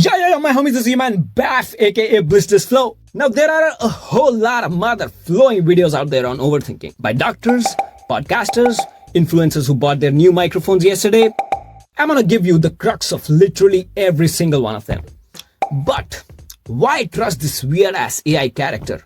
Yeah, my homies, this is your man B.AF, aka Blissed AF. Now, there are a whole lot of mother flowing videos out there on overthinking by doctors, podcasters, influencers who bought their new microphones yesterday. I'm gonna give you the crux of literally every single one of them. But why trust this weird ass AI character?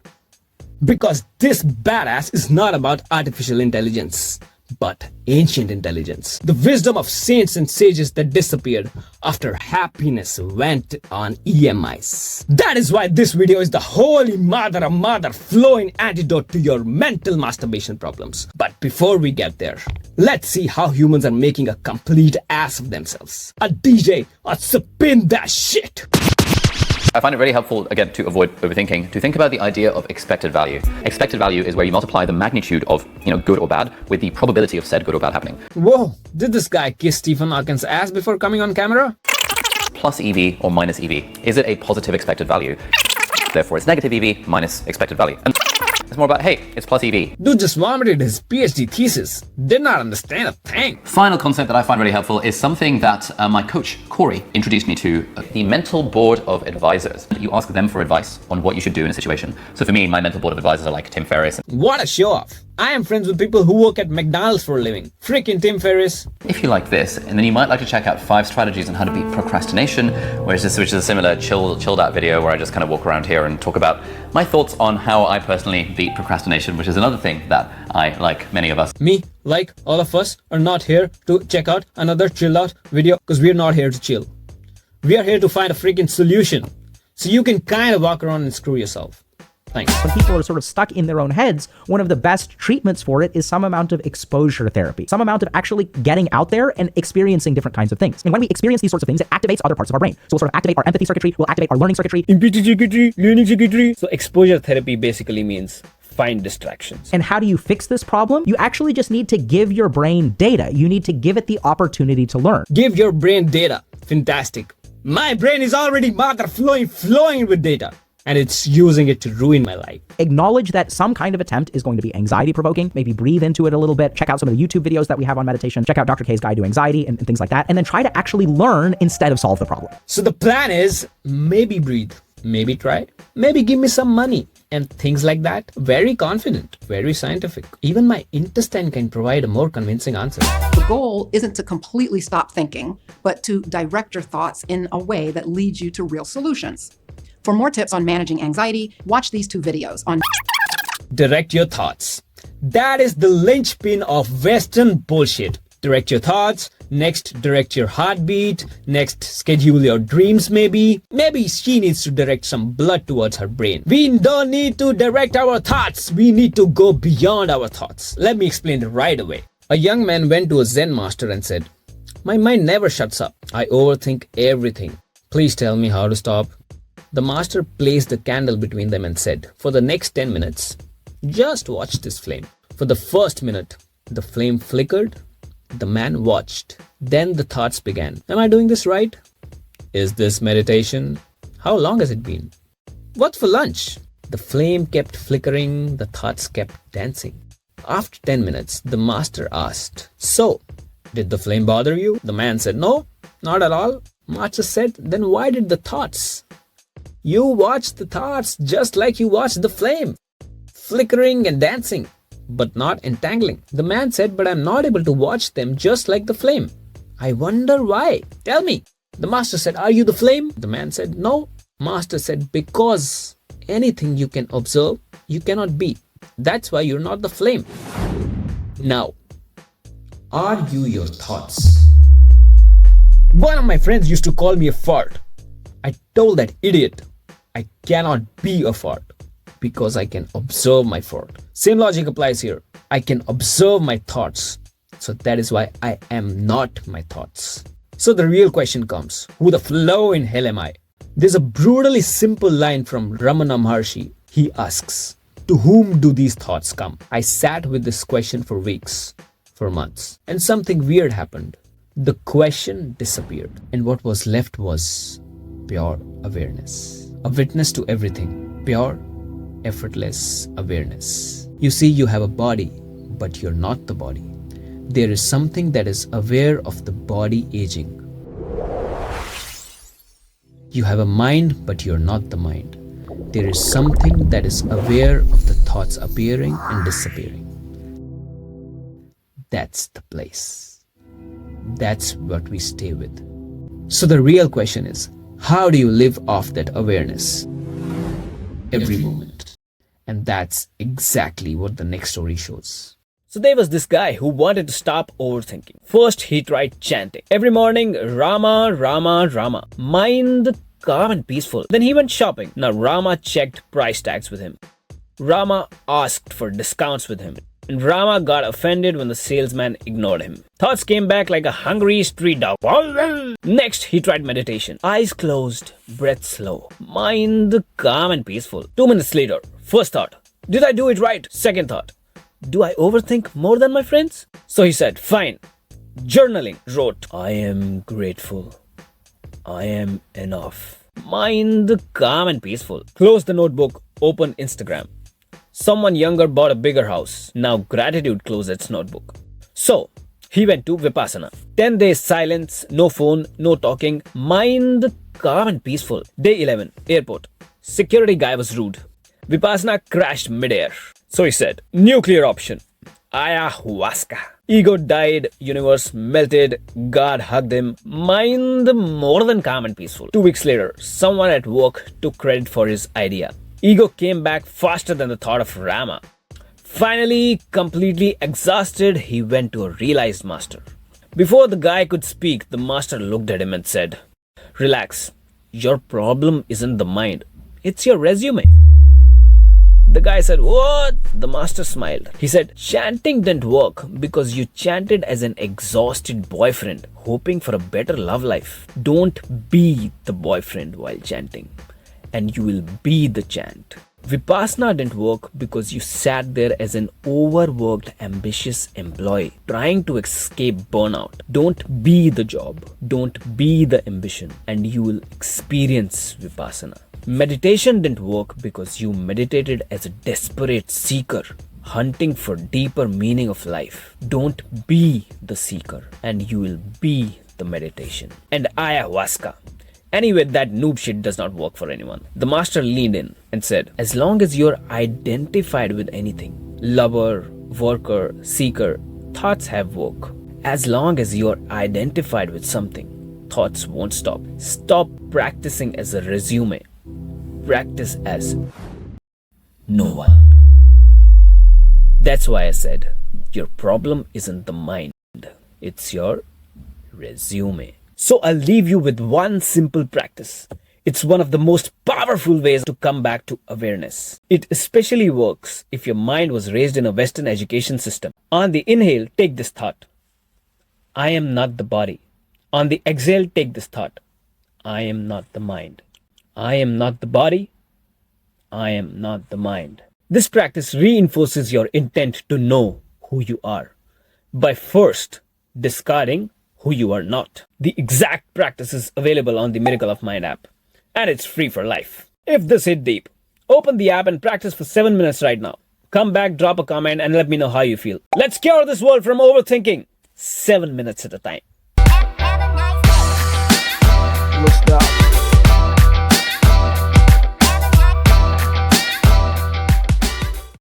Because this badass is not about artificial intelligence, but ancient intelligence. The wisdom of saints and sages that disappeared after happiness went on EMIs. That is why this video is the holy mother of mother flowing antidote to your mental masturbation problems. But before we get there, let's see how humans are making a complete ass of themselves. A DJ, spin that shit! I find it really helpful, again, to avoid overthinking, to think about the idea of expected value. Expected value is where you multiply the magnitude of, good or bad with the probability of said good or bad happening. Whoa, did this guy kiss Stephen Hawking's ass before coming on camera? Plus EV or minus EV. Is it a positive expected value? Therefore, it's negative EV minus expected value. And it's more about, hey, it's plus EV. Dude just vomited his PhD thesis. Did not understand a thing. Final concept that I find really helpful is something that my coach, Corey, introduced me to, the mental board of advisors. You ask them for advice on what you should do in a situation. So for me, my mental board of advisors are like Tim Ferriss. What a show off. I am friends with people who work at McDonald's for a living. Freaking Tim Ferriss. If you like this, and then you might like to check out 5 strategies on how to beat procrastination, which is a similar chilled out video where I just kind of walk around here and talk about my thoughts on how I personally beat procrastination, which is another thing that I, like many of us. Me, like all of us, are not here to check out another chilled out video because we're not here to chill. We are here to find a freaking solution so you can kind of walk around and screw yourself. Thanks. When people are sort of stuck in their own heads, one of the best treatments for it is some amount of exposure therapy, some amount of actually getting out there and experiencing different kinds of things. And when we experience these sorts of things, it activates other parts of our brain. So we'll sort of activate our empathy circuitry, we'll activate our learning circuitry. Learning circuitry. So exposure therapy basically means find distractions. And how do you fix this problem? You actually just need to give your brain data. You need to give it the opportunity to learn. Give your brain data. Fantastic. My brain is already flowing with data. And it's using it to ruin my life. Acknowledge that some kind of attempt is going to be anxiety provoking. Maybe breathe into it a little bit. Check out some of the YouTube videos that we have on meditation. Check out Dr. K's Guide to Anxiety and things like that. And then try to actually learn instead of solve the problem. So the plan is maybe breathe, maybe try, maybe give me some money and things like that. Very confident, very scientific. Even my intestine can provide a more convincing answer. The goal isn't to completely stop thinking, but to direct your thoughts in a way that leads you to real solutions. For more tips on managing anxiety, watch these 2 videos on Direct your thoughts. That is the linchpin of Western bullshit. Direct your thoughts. Next, direct your heartbeat. Next, schedule your dreams maybe. Maybe she needs to direct some blood towards her brain. We don't need to direct our thoughts. We need to go beyond our thoughts. Let me explain it right away. A young man went to a Zen master and said, "My mind never shuts up. I overthink everything. Please tell me how to stop." The master placed the candle between them and said, "For the next 10 minutes, just watch this flame." For the first minute, the flame flickered. The man watched. Then the thoughts began. Am I doing this right? Is this meditation? How long has it been? What's for lunch? The flame kept flickering. The thoughts kept dancing. After 10 minutes, the master asked, "So, did the flame bother you?" The man said, "No, not at all." Master said, "Then why did the thoughts?" "You watched the thoughts just like you watched the flame, flickering and dancing, but not entangling." The man said, "But I'm not able to watch them just like the flame. I wonder why. Tell me." The master said, "Are you the flame?" The man said, "No." Master said, "Because anything you can observe, you cannot be. That's why you're not the flame." Now, are you your thoughts? One of my friends used to call me a fart. I told that idiot, I cannot be a fart because I can observe my fart. Same logic applies here. I can observe my thoughts. So that is why I am not my thoughts. So the real question comes, who the flow in hell am I? There's a brutally simple line from Ramana Maharshi. He asks, to whom do these thoughts come? I sat with this question for weeks, for months, and something weird happened. The question disappeared, and what was left was pure awareness. A witness to everything. Pure, effortless awareness. You see, you have a body, but you're not the body. There is something that is aware of the body aging. You have a mind, but you're not the mind. There is something that is aware of the thoughts appearing and disappearing. That's the place. That's what we stay with. So the real question is, how do you live off that awareness? Every moment. And that's exactly what the next story shows. So there was this guy who wanted to stop overthinking. First, he tried chanting. Every morning, Rama, Rama, Rama. Mind calm and peaceful. Then he went shopping. Now Rama checked price tags with him. Rama asked for discounts with him. And Rama got offended when the salesman ignored him. Thoughts came back like a hungry street dog. Next, he tried meditation. Eyes closed, breath slow. Mind calm and peaceful. 2 minutes later, first thought, did I do it right? Second thought, do I overthink more than my friends? So he said, fine. Journaling, wrote, I am grateful. I am enough. Mind calm and peaceful. Close the notebook, open Instagram. Someone younger bought a bigger house. Now gratitude closed its notebook. So he went to Vipassana. 10 days silence, no phone, no talking. Mind calm and peaceful. Day 11, airport. Security guy was rude. Vipassana crashed midair. So he said, nuclear option. Ayahuasca. Ego died, universe melted, God hugged him. Mind more than calm and peaceful. 2 weeks later, someone at work took credit for his idea. Ego came back faster than the thought of Rama. Finally, completely exhausted, he went to a realized master. Before the guy could speak, the master looked at him and said, relax, your problem isn't the mind, it's your resume. The guy said, what? The master smiled. He said, chanting didn't work because you chanted as an exhausted boyfriend, hoping for a better love life. Don't be the boyfriend while chanting, and you will be the chant. Vipassana didn't work because you sat there as an overworked, ambitious employee trying to escape burnout. Don't be the job. Don't be the ambition, and you will experience Vipassana. Meditation didn't work because you meditated as a desperate seeker, hunting for deeper meaning of life. Don't be the seeker, and you will be the meditation. And ayahuasca. Anyway, that noob shit does not work for anyone. The master leaned in and said, as long as you're identified with anything, lover, worker, seeker, thoughts have work. As long as you're identified with something, thoughts won't stop. Stop practicing as a resume. Practice as no one. That's why I said, your problem isn't the mind, it's your resume. So I'll leave you with one simple practice. It's one of the most powerful ways to come back to awareness. It especially works if your mind was raised in a Western education system. On the inhale, take this thought. I am not the body. On the exhale, take this thought. I am not the mind. I am not the body. I am not the mind. This practice reinforces your intent to know who you are by first discarding who you are not. The exact practice is available on the Miracle of Mind app, and it's free for life. If this hit deep, open the app and practice for 7 minutes right now. Come back, drop a comment, and let me know how you feel. Let's cure this world from overthinking. 7 minutes at a time. Blissed AF.